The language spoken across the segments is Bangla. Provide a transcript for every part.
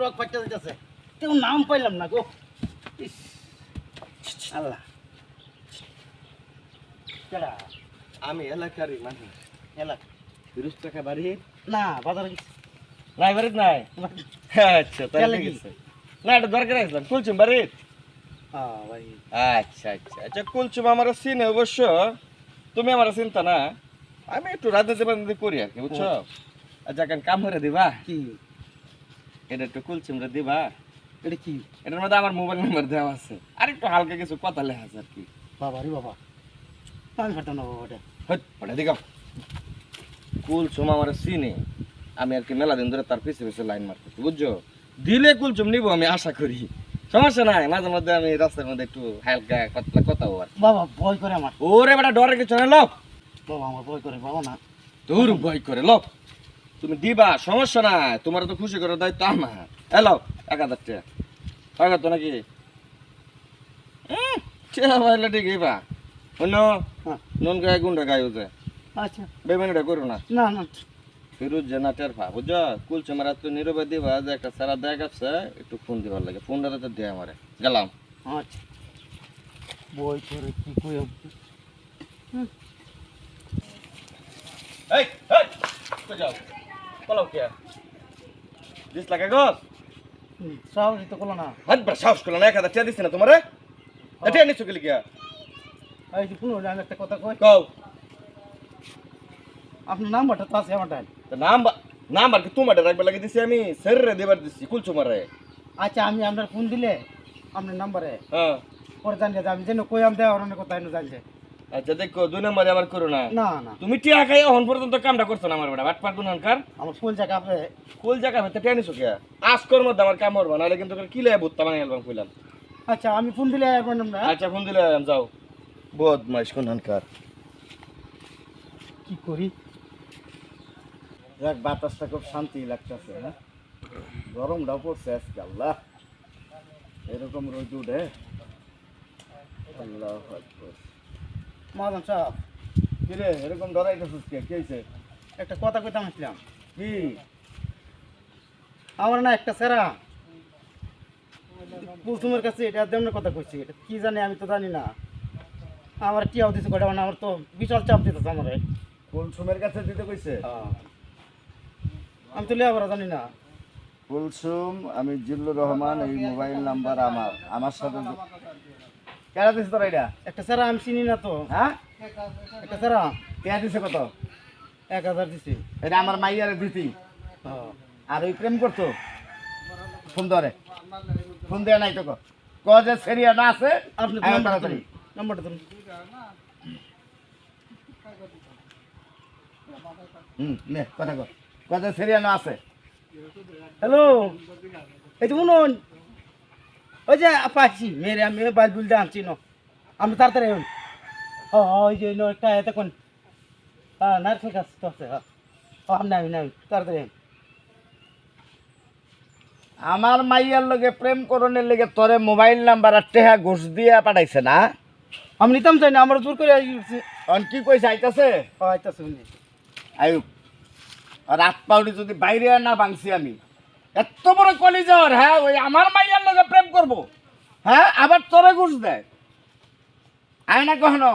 রক ফাটতে যাচ্ছে, কেউ নাম পাইলাম না গো। ইস, আল্লাহ, কেডা? আমি এলাকারই মানুষ। এলাকা 30 টাকা বাড়ি না, বাজারে গেছি। নাই বাড়ি নাই। আচ্ছা তাই কেলে কি? গেছে না, এটা দরকার আসলাম কুলচুম বাড়ি। হ্যাঁ ভাই, আচ্ছা আচ্ছা আচ্ছা, কুলচুম আমার চিনে অবশ্য, তুমি আমার চিন্তা না। আমি একটু রাজনীতি বাজনীতি করি আর কি, বুঝছো? আচ্ছা কেন কাম করে দিবা, কি এটা একটু কুলচুমরা দিবা। এটা? কি এটার মধ্যে আমার মোবাইল নাম্বার দেওয়া আছে, আর একটু হালকা কিছু কথা লেখা আছে আর কি। বাবা রে বাবা, আমি ফাটাম না বাবা ওটা। ওটা দিকাও। কুলচুম আমার চিনে, আমি আর কি মেলা দিন ধরে তার পিছে পিছে লাইন মারতেছি, বুঝছো? দিলে কুলচুম নিবো আমি আশা করি, সমস্যা নাই। মাঝে মধ্যে আমি রাস্তার মধ্যে একটু হালকা কথা আর বাবা ভয় করে আমার, ওরে বেটা ডরে কিছু না, লোক বাবা আমার ভয় করে বাবা। না তোর ভয় করে, লোক তুমি দিবা, সমস্যা নাই। তোমার তো খুশি করার দায়িত্ব আমার। এলো 1000 টাকা পাগা তো নাকি ভাইলে ঠিক বা অন্য হ্যাঁ, নুন গায়ে গুন্ডা গায়ে উঠে আচ্ছা, বেমানিটা করো না। না না, ফিরুজ জানা টেরফা, বুঝছো? কুলছে মারা তো নীরবে দিবা যে একটা সারা দেখাচ্ছে, একটু ফোন দিবার লাগে। ফোনটা তো দেয় আমারে, গেলাম। আচ্ছা, বই করে কি কই? এই এই কই যাও, পালাও কে দিস লাগে গো। সাহস তো করলো না। হাত বড় সাহস করলো না, 1000 টাকা দিছ না তোমারে? এটা নিছো গেলি কিয়া? এই যে শুনুন, আমি একটা কথা কই। কও। আপনার নাম্বারটা তো আছে আমারটাই। তো নাম্বার কি তোমারে রাখবে লাগে দিছি আমি, সেররে দেবার দিছি কুলচু মারে। আচ্ছা, আমি আপনার ফোন দিলে আপনার নাম্বারে হ্যাঁ পরে জানিয়ে যে আমি যেন কই আম দেওয়া অনেক কথা এনে জানছে। আচ্ছা দেখো, 2 নম্বরে আবার করো না। না না, তুমি টিয়া খাই এখন পর্যন্ত কামটা করছো না আমার বেটা, বাট পার গুনকার। আমার ফোন জায়গা আপনি। কুল জায়গা হতে টেনে নিছো কে? আজকের মধ্যে আমার কাম করবা, নাহলে কিন্তু কি লে বুত্তা বানাই আলবাম কইলাম। আচ্ছা, আমি ফোন দিলে আপনার নাম্বার। আচ্ছা ফোন দিলে যাও। বদমাইশ কোনকার। কি করি? যাক, বাতাসটা খুব শান্তি লাগতেছে। হ্যাঁ, গরমটাও পড়ছে আজকে। আল্লাহ, এরকম রোদ উঠে। আল্লাহ আকবার। মাদাম সাহেব, কি রে এরকম ডরাইতেছিস কে? কি হইছে? একটা কথা কইতাম আসলাম। কি? আমার না একটা সেরা কুলসুমের কাছে এটা দেমন কথা কইছি, এটা কি জানি আমি তো জানি না। আমার কি দিছে কটা, মানে আমার তো বিশাল চাপ দিতেছে আমার। কুলসুমের কাছে দিতে কইছে? আমি তো লেবার জানি না। কুলসুম, আমি জিল্লুর রহমান, এই মোবাইল নাম্বার আমার সাথে কেন দিস তোরা এটা? একটা সেরা আমি চিনি না তো। হ্যাঁ, একটা সেরা কে দিছে কত? 1000 দিছি। এটা আমার মাইয়ারে দিতি। আর ওই প্রেম করতো, ফোন ধরে, ফোন দেয়া নাই তো ক যে সেরিয়া না আছে। আপনি আয় নাম্বারটা তাড়াতাড়ি। ধরুন, নাম্বারটা ধরুন। নে কথা কর, ক যে সেরিয়া না আছে। হ্যালো, এই তো শুনুন, ওই যে পাচ্ছি মেরে আমি বাইল বুলতে আনছি ন, আমি তাড়াতাড়ি হন। ওই যে একটা এতে কোন নারকেল গাছ তো আছে। আমি নাই তাড়াতাড়ি হন। আমার মাইয়ার লগে প্রেম করণের লেগে তোরে মোবাইল নাম্বার আর টেহা ঘুষ দিয়া পাঠাইছে না? আমি নিতাম চাই না, আমার জোর করে আইছি। অন কি কইছে আইতাছে? আইতা শুনি আয়ুব, রাত পাউনি যদি বাইরে না ভাঙছি আমি, এত বড় কলিজার, হ্যাঁ ওই আমার মাইয়ার লগে প্রেম করব, হ্যাঁ আবার তোরে ঘুষ দেয়? আয় না কখনো?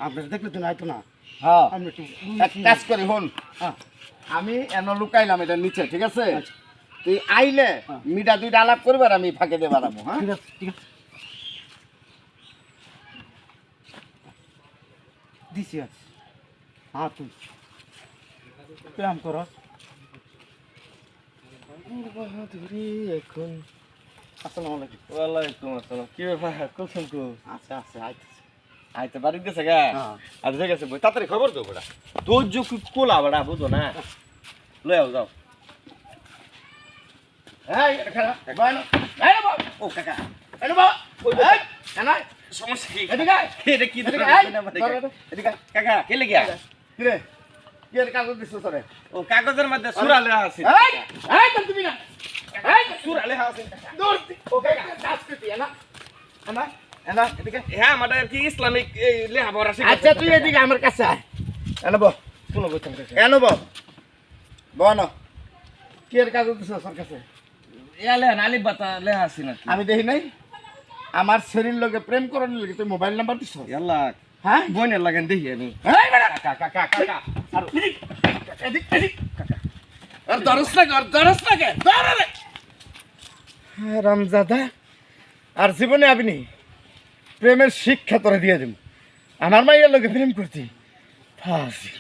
আপনার দেখলে তো আইতো না। হ্যাঁ, আমি একটু এক কাজ করি হন, হ্যাঁ, আমি এন লুকাইলাম এটা নিচে, ঠিক আছে? আচ্ছা। তুই আইলে হ্যাঁ। মিটা দুইটা আলাপ করবার, আমি ফাঁকে দিয়ে বাড়াবো। হ্যাঁ, ঠিক আছে ঠিক আছে, দিছি আছে। হ্যাঁ, তুই প্রেম কর। এখন আসসালামু আলাইকুম। ওয়ালাইকুম আসসালাম। কি ব্যাপার কোথাও কো? আচ্ছা আচ্ছা, আইতেছি। আইতে বাড়ি গেছে গা? হ্যাঁ। আচ্ছা ঠিক আছে, তাড়াতাড়ি খবর দো বড়া। তোর যে কোলা বড়া, বুঝো না? লই আও যাও। এই খারাপ বানো, এই বাবা, ও কাকা এই বাবা, ওই কানা সমস্যা কি? এদিকে এটা কি ধরে? এদিকে কাকা কে লাগিয়া? কি রে, কি এর কাগজ দিছ তোরে? ও কাগজের মধ্যে সুরা লেখা আছে। এই এই তুমি না, এই সুরা লেখা আছে। দূর ও কাকা দাসকৃতি না না না, এদিকে। হ্যাঁ, আমাদের কি ইসলামিক লেখাপড়া শিখা। আচ্ছা তুই এদিকে আমার কাছে আয়। এনো বল, শুনো বলতাম কাছে। এনো বল, বল কি এর কাগজ দিছ তোর কাছে? ইয়ালে নালি বাতা লেহা আছে নাকি আমি দেখি নাই আমার শরীর লোকে প্রেম করার লোকে তুই মোবাইল নাম্বার দিছ ইয়াল্লা হ্যাঁ বোনের লাগেন দেখি আমি এই বেটা কাকা কাকা কাকা আর এদিক এদিক আর দরস লাগে আর দরস লাগে দরে রামজাদা আর জীবনে আপনি প্রেমের শিক্ষা তোরা দিয়ে দেব আমার মাইয়ের লোকে প্রেম করতি ফাঁসি